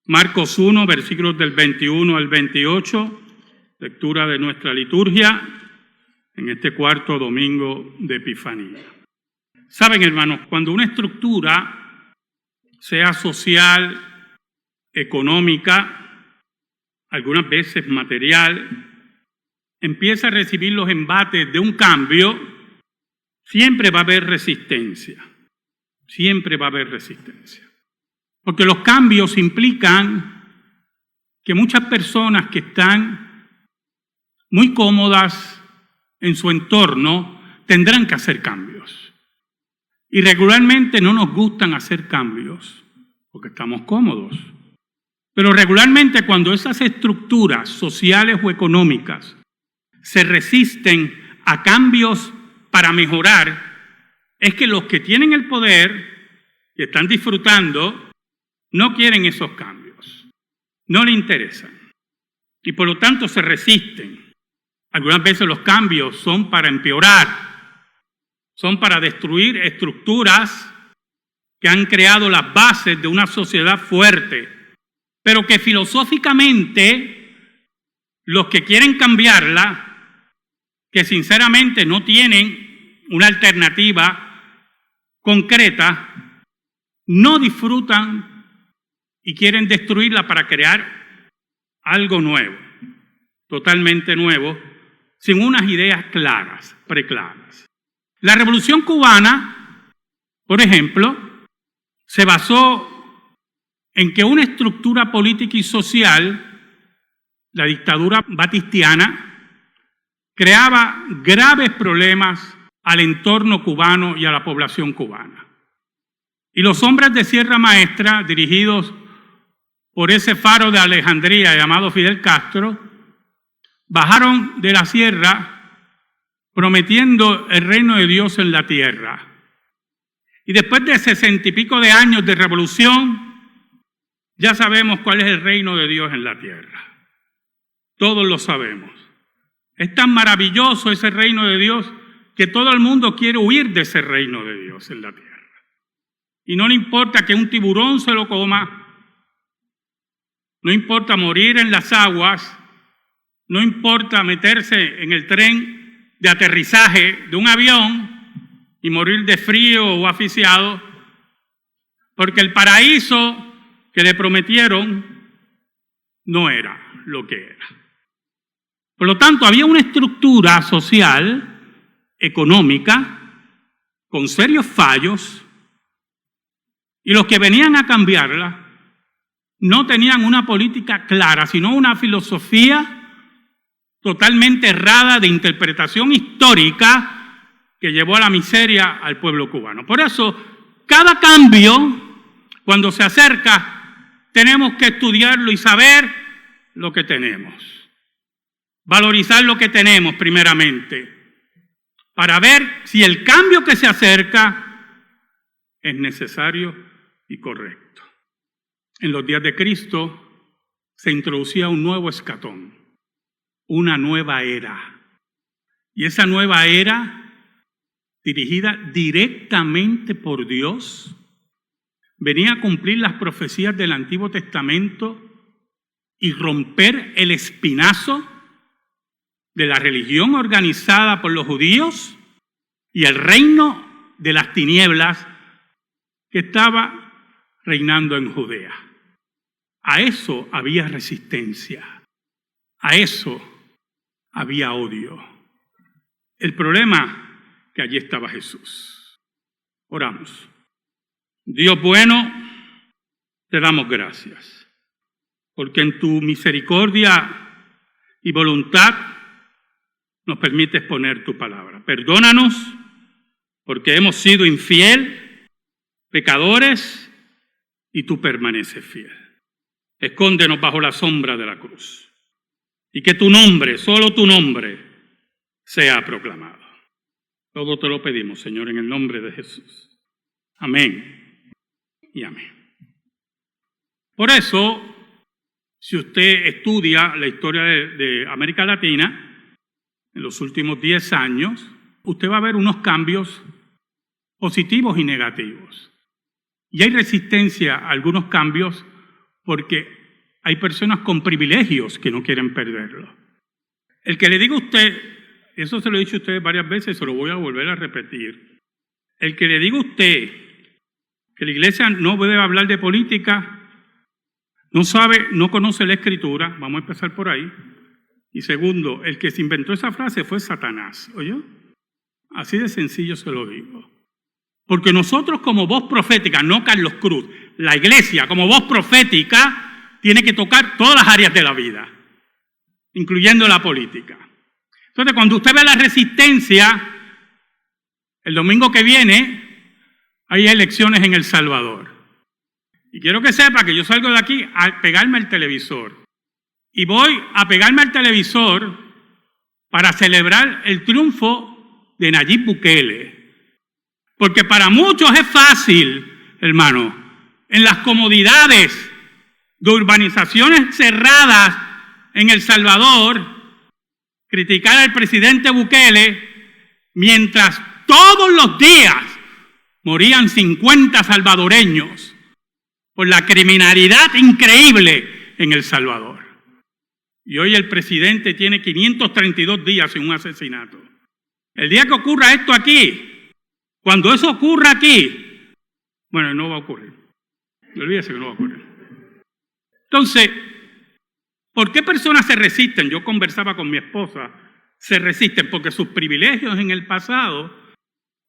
Marcos 1, versículos del 21 al 28, lectura de nuestra liturgia en este cuarto domingo de Epifanía. Saben, hermanos, cuando una estructura, sea social, económica, algunas veces material, empieza a recibir los embates de un cambio, siempre va a haber resistencia. Siempre va a haber resistencia. Porque los cambios implican que muchas personas que están muy cómodas en su entorno tendrán que hacer cambios. Y regularmente no nos gustan hacer cambios porque estamos cómodos. Pero regularmente cuando esas estructuras sociales o económicas se resisten a cambios para mejorar, es que los que tienen el poder y están disfrutando no quieren esos cambios, no les interesan y por lo tanto se resisten. Algunas veces los cambios son para empeorar, son para destruir estructuras que han creado las bases de una sociedad fuerte, pero que filosóficamente los que quieren cambiarla, que sinceramente no tienen una alternativa concreta, no disfrutan y quieren destruirla para crear algo nuevo, totalmente nuevo, sin unas ideas claras, preclaras. La Revolución Cubana, por ejemplo, se basó en que una estructura política y social, la dictadura batistiana, creaba graves problemas al entorno cubano y a la población cubana. Y los hombres de Sierra Maestra, dirigidos por ese faro de Alejandría llamado Fidel Castro, bajaron de la sierra prometiendo el reino de Dios en la tierra. Y después de 60 y pico de años de revolución, ya sabemos cuál es el reino de Dios en la tierra. Todos lo sabemos. Es tan maravilloso ese reino de Dios que todo el mundo quiere huir de ese reino de Dios en la tierra. Y no le importa que un tiburón se lo coma, no importa morir en las aguas, no importa meterse en el tren de aterrizaje de un avión y morir de frío o asfixiado, porque el paraíso que le prometieron no era lo que era. Por lo tanto, había una estructura social, económica, con serios fallos, y los que venían a cambiarla no tenían una política clara, sino una filosofía totalmente errada de interpretación histórica que llevó a la miseria al pueblo cubano. Por eso, cada cambio, cuando se acerca, tenemos que estudiarlo y saber lo que tenemos. Valorizar lo que tenemos primeramente, para ver si el cambio que se acerca es necesario y correcto. En los días de Cristo se introducía un nuevo escatón, una nueva era. Y esa nueva era, dirigida directamente por Dios, venía a cumplir las profecías del Antiguo Testamento y romper el espinazo de la religión organizada por los judíos y el reino de las tinieblas que estaba reinando en Judea. A eso había resistencia, a eso había odio. El problema, que allí estaba Jesús. Oramos. Dios bueno, te damos gracias, porque en tu misericordia y voluntad nos permites poner tu palabra. Perdónanos porque hemos sido infiel, pecadores, y tú permaneces fiel. Escóndenos bajo la sombra de la cruz y que tu nombre, solo tu nombre, sea proclamado. Todo te lo pedimos, Señor, en el nombre de Jesús. Amén y amén. Por eso, si usted estudia la historia de América Latina, en los últimos 10 años, usted va a ver unos cambios positivos y negativos. Y hay resistencia a algunos cambios porque hay personas con privilegios que no quieren perderlo. El que le diga a usted, eso se lo he dicho a ustedes varias veces, se lo voy a volver a repetir. El que le diga a usted que la iglesia no debe hablar de política, no sabe, no conoce la Escritura, vamos a empezar por ahí. Y segundo, el que se inventó esa frase fue Satanás, ¿oyó? Así de sencillo se lo digo. Porque nosotros como voz profética, no Carlos Cruz, la iglesia como voz profética tiene que tocar todas las áreas de la vida, incluyendo la política. Entonces, cuando usted ve la resistencia, el domingo que viene hay elecciones en El Salvador. Y quiero que sepa que yo salgo de aquí a pegarme al televisor. Y voy a pegarme al televisor para celebrar el triunfo de Nayib Bukele. Porque para muchos es fácil, hermano, en las comodidades de urbanizaciones cerradas en El Salvador, criticar al presidente Bukele, mientras todos los días morían 50 salvadoreños por la criminalidad increíble en El Salvador. Y hoy el presidente tiene 532 días sin un asesinato. El día que ocurra esto aquí, cuando eso ocurra aquí, bueno, no va a ocurrir. Olvídese que no va a ocurrir. Entonces, ¿por qué personas se resisten? Yo conversaba con mi esposa, se resisten porque sus privilegios en el pasado,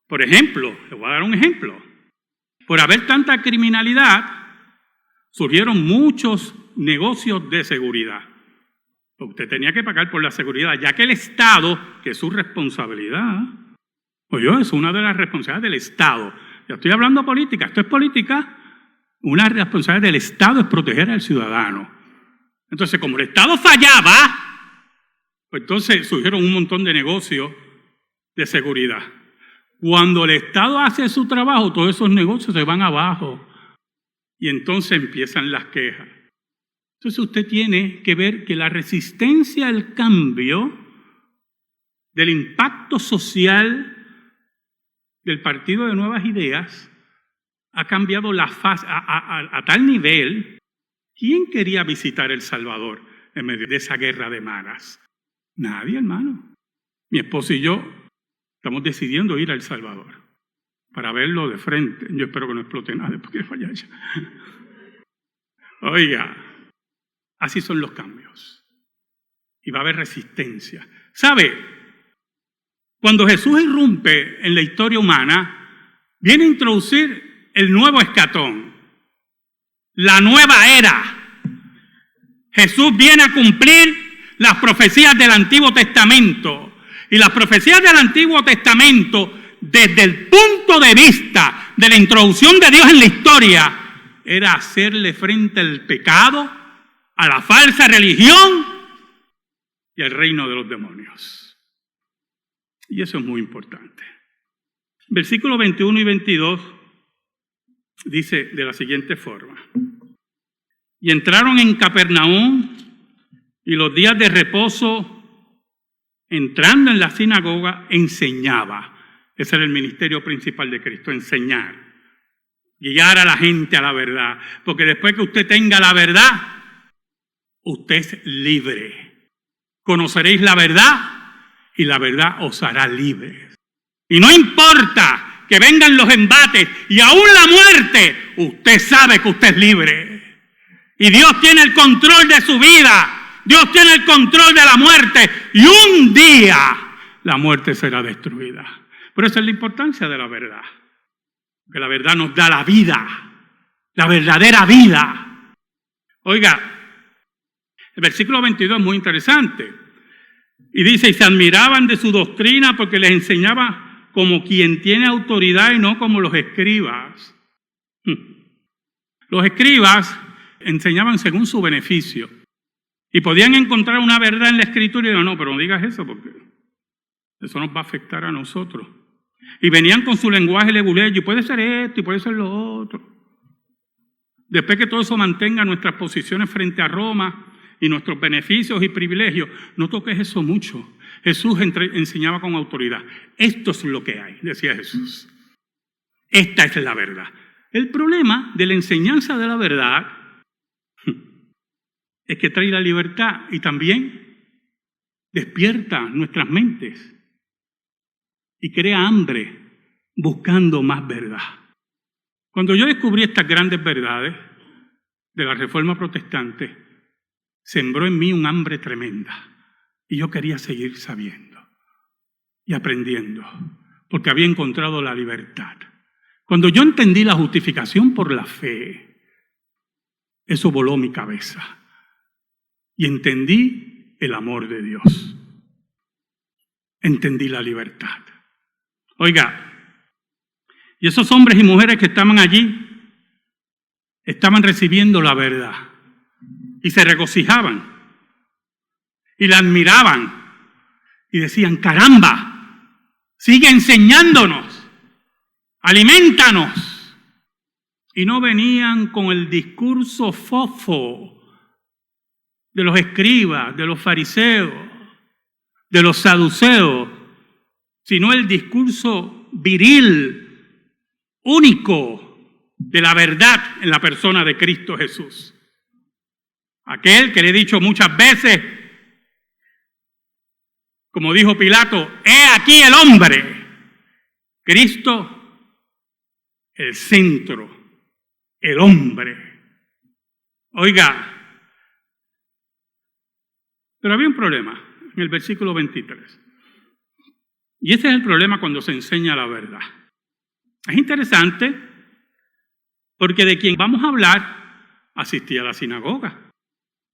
por ejemplo, le voy a dar un ejemplo, por haber tanta criminalidad, surgieron muchos negocios de seguridad. Usted tenía que pagar por la seguridad, ya que el Estado, que es su responsabilidad, pues es una de las responsabilidades del Estado. Ya estoy hablando de política, esto es política. Una responsabilidad del Estado es proteger al ciudadano. Entonces, como el Estado fallaba, pues entonces surgieron un montón de negocios de seguridad. Cuando el Estado hace su trabajo, todos esos negocios se van abajo. Y entonces empiezan las quejas. Entonces usted tiene que ver que la resistencia al cambio del impacto social del Partido de Nuevas Ideas ha cambiado la faz a tal nivel. ¿Quién quería visitar El Salvador en medio de esa guerra de maras? Nadie, hermano. Mi esposo y yo estamos decidiendo ir a El Salvador para verlo de frente. Yo espero que no explote nada después que vaya allá. Oiga, así son los cambios. Y va a haber resistencia. ¿Sabe? Cuando Jesús irrumpe en la historia humana, viene a introducir el nuevo escatón, la nueva era. Jesús viene a cumplir las profecías del Antiguo Testamento. Y las profecías del Antiguo Testamento, desde el punto de vista de la introducción de Dios en la historia, era hacerle frente al pecado, a la falsa religión y al reino de los demonios. Y eso es muy importante. Versículos 21 y 22 dice de la siguiente forma: y entraron en Capernaum, y los días de reposo, entrando en la sinagoga, enseñaba. Ese era el ministerio principal de Cristo, enseñar, guiar a la gente a la verdad. Porque después que usted tenga la verdad, usted es libre. Conoceréis la verdad y la verdad os hará libres. Y no importa que vengan los embates y aún la muerte, usted sabe que usted es libre. Y Dios tiene el control de su vida. Dios tiene el control de la muerte. Y un día la muerte será destruida. Pero esa es la importancia de la verdad. Que la verdad nos da la vida. La verdadera vida. Oiga, el versículo 22 es muy interesante. Y dice, y se admiraban de su doctrina porque les enseñaba como quien tiene autoridad y no como los escribas. Los escribas enseñaban según su beneficio. Y podían encontrar una verdad en la Escritura y dijeron, no, pero no digas eso porque eso nos va a afectar a nosotros. Y venían con su lenguaje leguleyo, y puede ser esto y puede ser lo otro. Después que todo eso mantenga nuestras posiciones frente a Roma y nuestros beneficios y privilegios, no toques eso mucho. Jesús enseñaba con autoridad. Esto es lo que hay, decía Jesús. Esta es la verdad. El problema de la enseñanza de la verdad es que trae la libertad y también despierta nuestras mentes y crea hambre buscando más verdad. Cuando yo descubrí estas grandes verdades de la Reforma Protestante, sembró en mí un hambre tremenda y yo quería seguir sabiendo y aprendiendo porque había encontrado la libertad. Cuando yo entendí la justificación por la fe, eso voló mi cabeza y entendí el amor de Dios. Entendí la libertad. Oiga, y esos hombres y mujeres que estaban allí estaban recibiendo la verdad y se regocijaban y la admiraban y decían: caramba, sigue enseñándonos, aliméntanos. Y no venían con el discurso fofo de los escribas, de los fariseos, de los saduceos, sino el discurso viril, único, de la verdad en la persona de Cristo Jesús. Aquel que le he dicho muchas veces, como dijo Pilato: he aquí el hombre. Cristo, el centro, el hombre. Oiga, pero había un problema en el versículo 23. Y ese es el problema cuando se enseña la verdad. Es interesante porque de quien vamos a hablar asistía a la sinagoga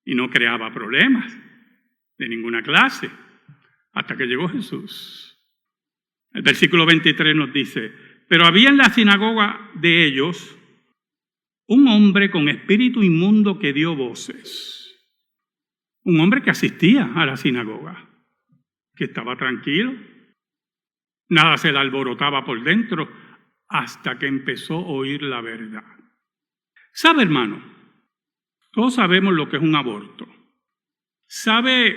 y no creaba problemas de ninguna clase hasta que llegó Jesús. El versículo 23 nos dice: pero había en la sinagoga de ellos un hombre con espíritu inmundo que dio voces. Un hombre que asistía a la sinagoga, que estaba tranquilo, nada se le alborotaba por dentro hasta que empezó a oír la verdad. ¿Sabe, hermano? Todos sabemos lo que es un aborto. ¿Sabe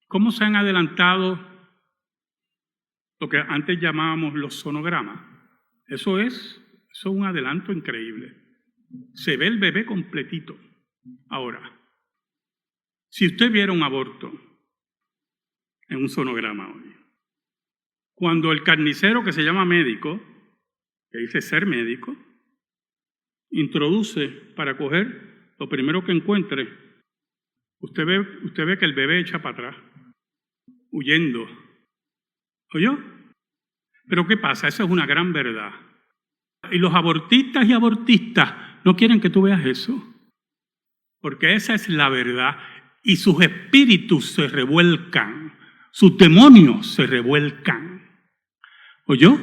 cómo se han adelantado lo que antes llamábamos los sonogramas? Eso es un adelanto increíble. Se ve el bebé completito. Ahora, si usted viera un aborto en un sonograma hoy, cuando el carnicero, que se llama médico, que dice ser médico, introduce para coger lo primero que encuentre, usted ve que el bebé echa para atrás, huyendo. ¿Oyó? Pero ¿qué pasa? Esa es una gran verdad. Y los abortistas y abortistas no quieren que tú veas eso, porque esa es la verdad. Y sus espíritus se revuelcan, sus demonios se revuelcan. ¿Oyó?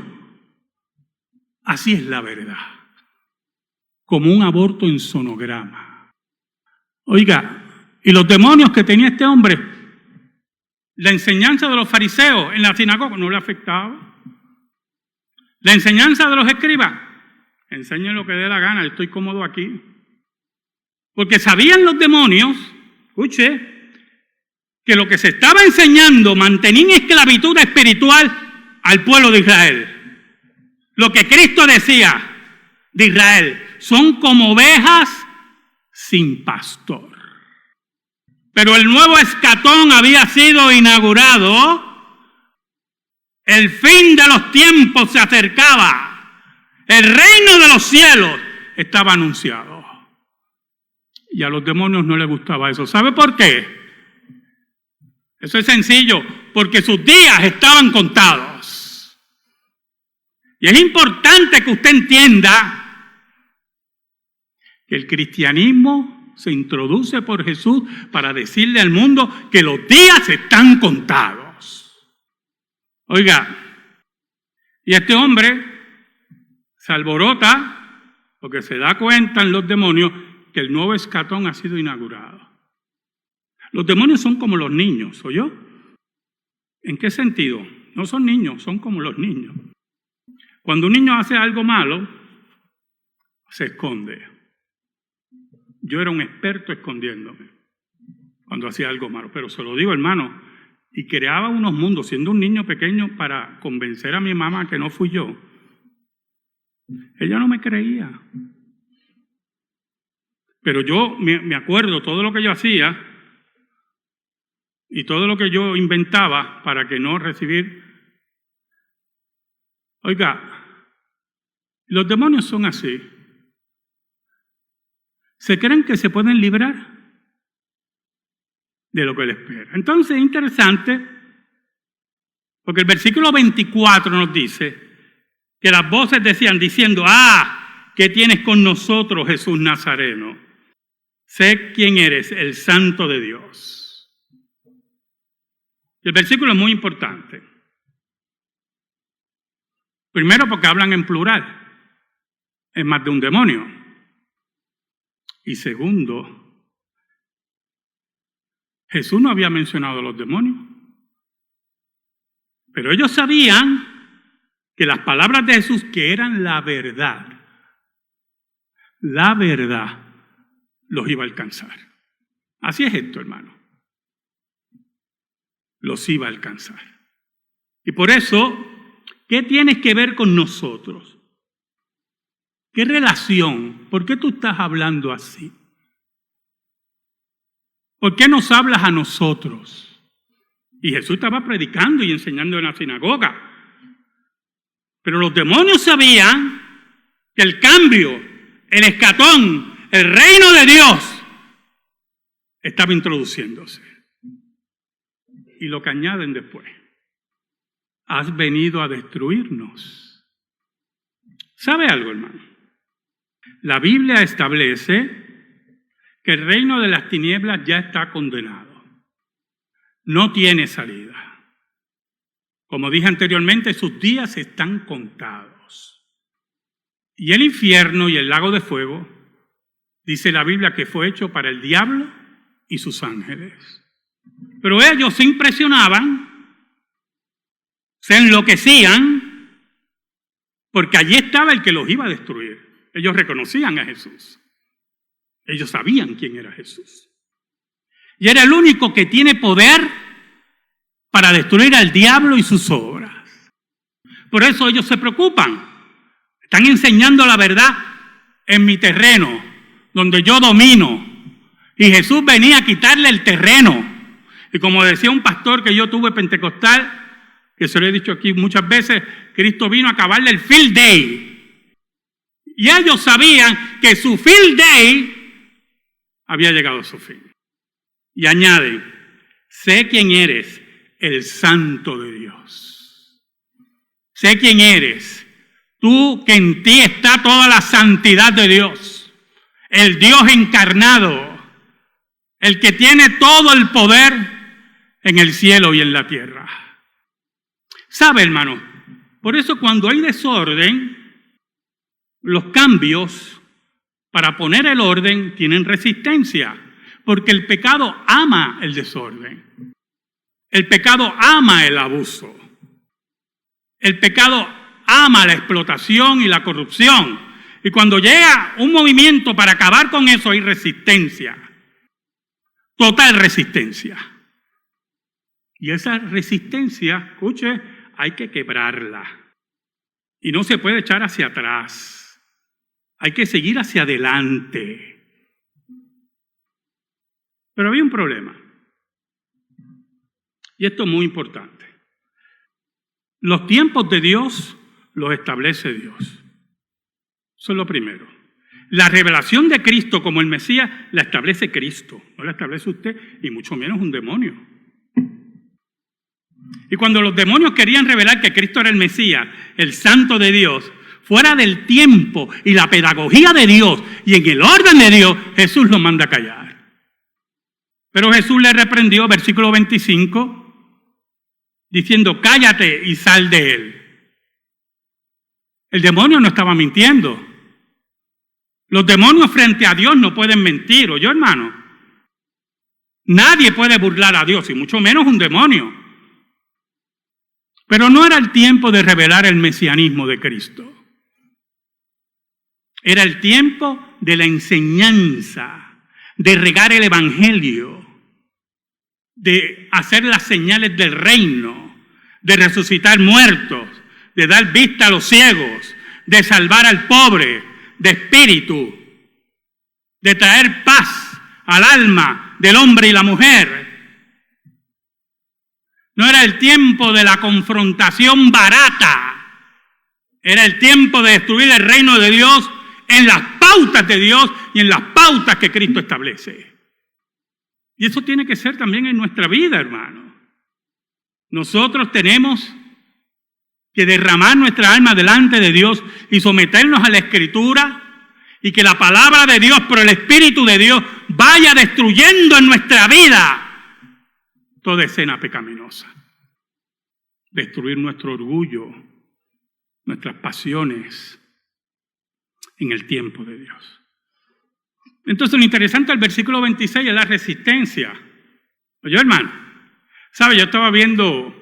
Así es la verdad. Como un aborto en sonograma. Oiga, y los demonios que tenía este hombre, la enseñanza de los fariseos en la sinagoga no le afectaba. La enseñanza de los escribas, enseñen lo que dé la gana, yo estoy cómodo aquí. Porque sabían los demonios, escuche, que lo que se estaba enseñando mantenía en esclavitud espiritual al pueblo de Israel. Lo que Cristo decía de Israel, son como ovejas sin pastor. Pero el nuevo escatón había sido inaugurado, el fin de los tiempos se acercaba, el reino de los cielos estaba anunciado. Y a los demonios no les gustaba eso. ¿Sabe por qué? Eso es sencillo, porque sus días estaban contados. Y es importante que usted entienda que el cristianismo se introduce por Jesús para decirle al mundo que los días están contados. Oiga, y este hombre se alborota porque se da cuenta en los demonios que el nuevo escatón ha sido inaugurado. Los demonios son como los niños, ¿oyó? ¿En qué sentido? No son niños, son como los niños. Cuando un niño hace algo malo, se esconde. Yo era un experto escondiéndome cuando hacía algo malo, pero se lo digo, hermano, y creaba unos mundos siendo un niño pequeño para convencer a mi mamá que no fui yo. Ella no me creía. Pero yo me acuerdo todo lo que yo hacía y todo lo que yo inventaba para que no recibir. Oiga, los demonios son así. ¿Se creen que se pueden librar de lo que les espera? Entonces es interesante, porque el versículo 24 nos dice que las voces decían, diciendo, ¿qué tienes con nosotros, Jesús Nazareno? Sé quién eres, el Santo de Dios. El versículo es muy importante. Primero porque hablan en plural, es más de un demonio. Y segundo, Jesús no había mencionado a los demonios. Pero ellos sabían que las palabras de Jesús, que eran la verdad, los iba a alcanzar. Así es esto, hermano. Los iba a alcanzar. Y por eso, ¿qué tienes que ver con nosotros? ¿Qué relación? ¿Por qué tú estás hablando así? ¿Por qué nos hablas a nosotros? Y Jesús estaba predicando y enseñando en la sinagoga. Pero los demonios sabían que el cambio, el escatón, el reino de Dios estaba introduciéndose. Y lo que añaden después: has venido a destruirnos. ¿Sabe algo, hermano? La Biblia establece que el reino de las tinieblas ya está condenado. No tiene salida. Como dije anteriormente, sus días están contados. Y el infierno y el lago de fuego, dice la Biblia, que fue hecho para el diablo y sus ángeles. Pero ellos se impresionaban, se enloquecían, porque allí estaba el que los iba a destruir. Ellos reconocían a Jesús. Ellos sabían quién era Jesús. Y era el único que tiene poder para destruir al diablo y sus obras. Por eso ellos se preocupan. Están enseñando la verdad en mi terreno, donde yo domino. Y Jesús venía a quitarle el terreno. Y como decía un pastor que yo tuve pentecostal, que se lo he dicho aquí muchas veces, Cristo vino a acabarle el field day. Y ellos sabían que su field day había llegado a su fin. Y añaden, sé quién eres, el Santo de Dios. Sé quién eres, tú que en ti está toda la santidad de Dios, el Dios encarnado, el que tiene todo el poder en el cielo y en la tierra. ¿Sabe, hermano? Por eso cuando hay desorden, los cambios para poner el orden tienen resistencia, porque el pecado ama el desorden. El pecado ama el abuso. El pecado ama la explotación y la corrupción. Y cuando llega un movimiento para acabar con eso, hay resistencia. Total resistencia. Y esa resistencia, escuche, hay que quebrarla. Y no se puede echar hacia atrás. Hay que seguir hacia adelante. Pero había un problema. Y esto es muy importante. Los tiempos de Dios los establece Dios. Eso es lo primero. La revelación de Cristo como el Mesías la establece Cristo. No la establece usted, y mucho menos un demonio. Y cuando los demonios querían revelar que Cristo era el Mesías, el Santo de Dios, fuera del tiempo y la pedagogía de Dios y en el orden de Dios, Jesús los manda a callar. Pero Jesús le reprendió, versículo 25, diciendo, cállate y sal de él. El demonio no estaba mintiendo. Los demonios frente a Dios no pueden mentir, ¿oyó, hermano? Nadie puede burlar a Dios, y mucho menos un demonio. Pero no era el tiempo de revelar el mesianismo de Cristo. Era el tiempo de la enseñanza, de regar el evangelio, de hacer las señales del reino, de resucitar muertos, de dar vista a los ciegos, de salvar al pobre, de espíritu. de traer paz al alma del hombre y la mujer. No era el tiempo de la confrontación barata. Era el tiempo de destruir el reino de Dios en las pautas de Dios y en las pautas que Cristo establece. Y eso tiene que ser también en nuestra vida, hermano. Nosotros tenemos que derramar nuestra alma delante de Dios y someternos a la Escritura y que la palabra de Dios, por el Espíritu de Dios, vaya destruyendo en nuestra vida toda escena pecaminosa. Destruir nuestro orgullo, nuestras pasiones en el tiempo de Dios. Entonces lo interesante del versículo 26 es la resistencia. Oye, hermano, ¿sabe? Yo estaba viendo,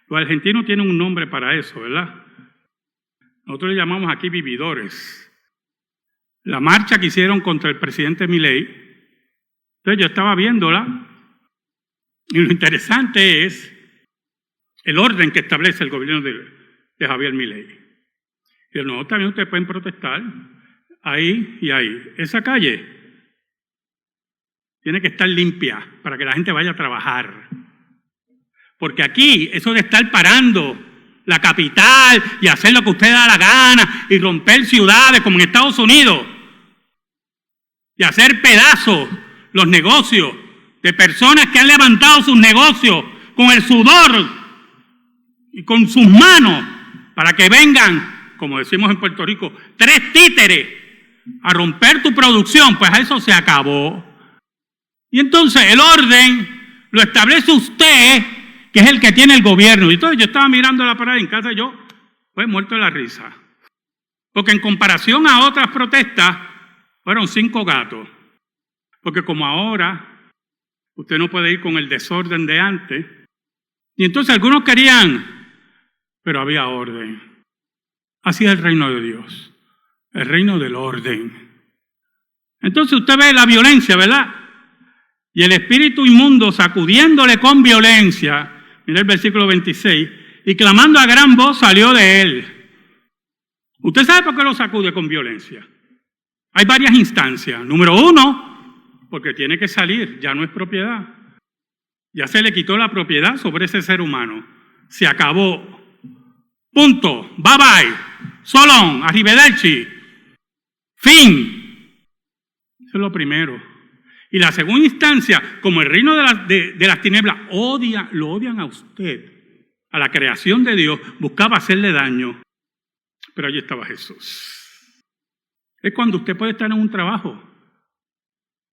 los argentinos tienen un nombre para eso, ¿verdad? Nosotros le llamamos aquí vividores. La marcha que hicieron contra el presidente Milei. Entonces yo estaba viéndola y lo interesante es el orden que establece el gobierno de Javier Milei. Y no, también ustedes pueden protestar ahí y ahí. Esa calle tiene que estar limpia para que la gente vaya a trabajar. Porque aquí, eso de estar parando la capital y hacer lo que usted da la gana y romper ciudades como en Estados Unidos y hacer pedazos los negocios de personas que han levantado sus negocios con el sudor y con sus manos para que vengan, como decimos en Puerto Rico, 3 títeres a romper tu producción, pues a eso se acabó. Y entonces el orden lo establece usted, que es el que tiene el gobierno. Y entonces yo estaba mirando la parada en casa, yo pues muerto de la risa. Porque en comparación a otras protestas, fueron 5 gatos. Porque como ahora, usted no puede ir con el desorden de antes. Y entonces algunos querían, pero había orden. Así es el reino de Dios, el reino del orden. Entonces usted ve la violencia, ¿verdad? Y el espíritu inmundo sacudiéndole con violencia, mira el versículo 26, y clamando a gran voz salió de él. ¿Usted sabe por qué lo sacude con violencia? Hay varias instancias. Número 1, porque tiene que salir, ya no es propiedad. Ya se le quitó la propiedad sobre ese ser humano. Se acabó. Punto. Bye bye. So long. Arrivederci. Fin. Eso es lo primero. Y la segunda instancia, como el reino de las tinieblas lo odian a usted, a la creación de Dios, buscaba hacerle daño. Pero allí estaba Jesús. Es cuando usted puede estar en un trabajo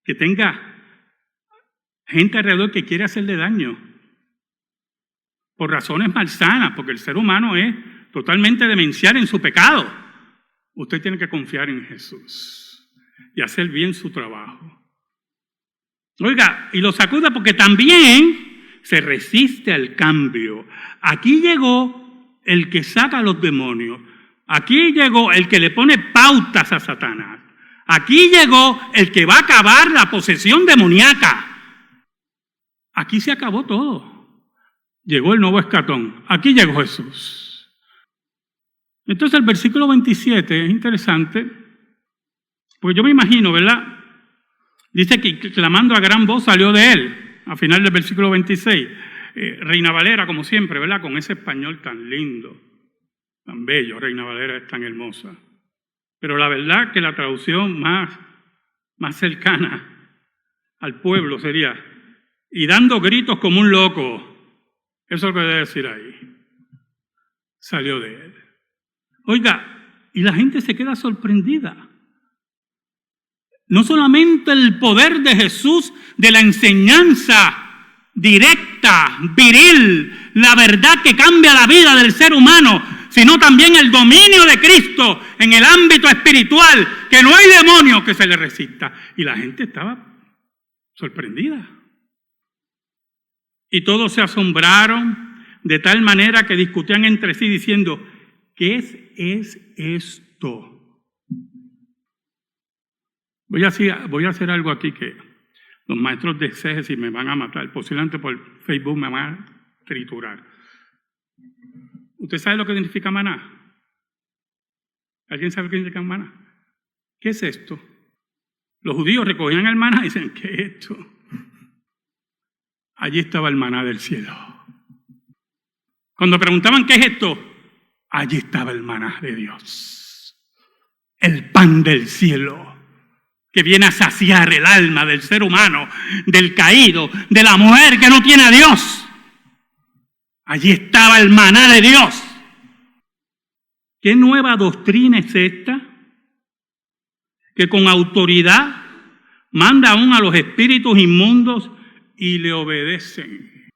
que tenga gente alrededor que quiere hacerle daño por razones malsanas, porque el ser humano es totalmente demencial en su pecado. Usted tiene que confiar en Jesús y hacer bien su trabajo. Oiga, y lo sacuda porque también se resiste al cambio. Aquí llegó el que saca a los demonios. Aquí llegó el que le pone pautas a Satanás. Aquí llegó el que va a acabar la posesión demoníaca. Aquí se acabó todo. Llegó el nuevo escatón. Aquí llegó Jesús. Entonces el versículo 27 es interesante, porque yo me imagino, ¿verdad? Dice que clamando a gran voz salió de él, al final del versículo 26. Reina Valera, como siempre, ¿verdad? Con ese español tan lindo, tan bello. Reina Valera es tan hermosa. Pero la verdad que la traducción más cercana al pueblo sería, y dando gritos como un loco. Eso es lo que debe decir ahí. Salió de él. Oiga, y la gente se queda sorprendida. No solamente el poder de Jesús, de la enseñanza directa, viril, la verdad que cambia la vida del ser humano, sino también el dominio de Cristo en el ámbito espiritual, que no hay demonio que se le resista. Y la gente estaba sorprendida. Y todos se asombraron de tal manera que discutían entre sí diciendo, ¿qué es esto? Voy a hacer algo aquí que los maestros de exégesis me van a matar. Posiblemente por Facebook me van a triturar. ¿Usted sabe lo que significa maná? ¿Alguien sabe lo que significa maná? ¿Qué es esto? Los judíos recogían el maná y dicen, ¿qué es esto? Allí estaba el maná del cielo. Cuando preguntaban, ¿qué es esto? Allí estaba el maná de Dios. El pan del cielo, que viene a saciar el alma del ser humano, del caído, de la mujer que no tiene a Dios. Allí estaba el maná de Dios. ¿Qué nueva doctrina es esta? Que con autoridad manda aún a los espíritus inmundos y le obedecen.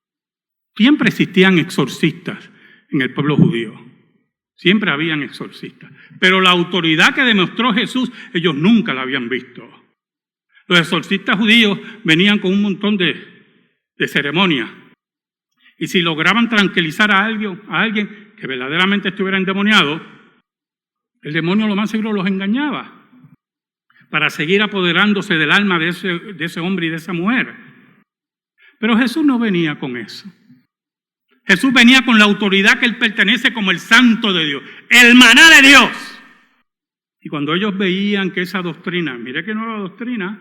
Siempre existían exorcistas en el pueblo judío. Siempre habían exorcistas. Pero la autoridad que demostró Jesús, ellos nunca la habían visto. Los exorcistas judíos venían con un montón de ceremonias. Y si lograban tranquilizar a alguien que verdaderamente estuviera endemoniado, el demonio lo más seguro los engañaba para seguir apoderándose del alma de ese hombre y de esa mujer. Pero Jesús no venía con eso. Jesús venía con la autoridad que él pertenece como el santo de Dios, el maná de Dios. Y cuando ellos veían que esa doctrina, mire qué nueva doctrina,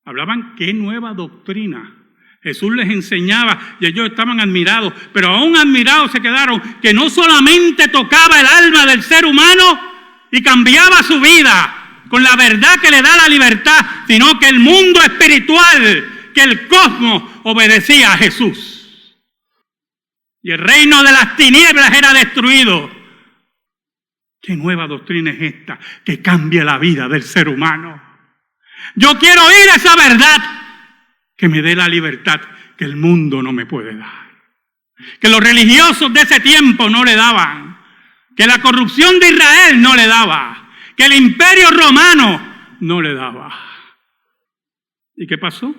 hablaban qué nueva doctrina. Jesús les enseñaba y ellos estaban admirados, pero aún admirados se quedaron que no solamente tocaba el alma del ser humano y cambiaba su vida con la verdad que le da la libertad, sino que el mundo espiritual, que el cosmos obedecía a Jesús. Y el reino de las tinieblas era destruido. ¿Qué nueva doctrina es esta que cambia la vida del ser humano? Yo quiero oír esa verdad que me dé la libertad que el mundo no me puede dar. Que los religiosos de ese tiempo no le daban. Que la corrupción de Israel no le daba. Que el imperio romano no le daba. ¿Y qué pasó?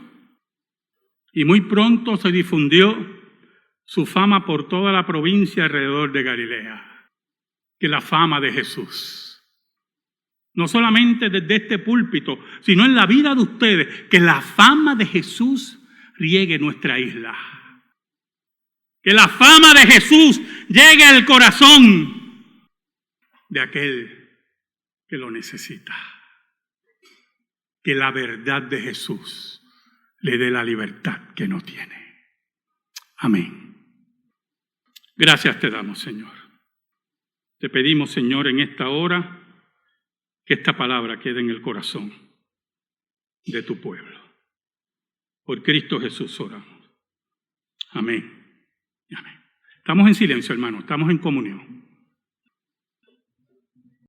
Y muy pronto se difundió su fama por toda la provincia alrededor de Galilea, que la fama de Jesús. No solamente desde este púlpito, sino en la vida de ustedes, que la fama de Jesús riegue nuestra isla. Que la fama de Jesús llegue al corazón de aquel que lo necesita. Que la verdad de Jesús le dé la libertad que no tiene. Amén. Gracias te damos, Señor. Te pedimos, Señor, en esta hora, que esta palabra quede en el corazón de tu pueblo. Por Cristo Jesús oramos. Amén. Amén. Estamos en silencio, hermano. Estamos en comunión.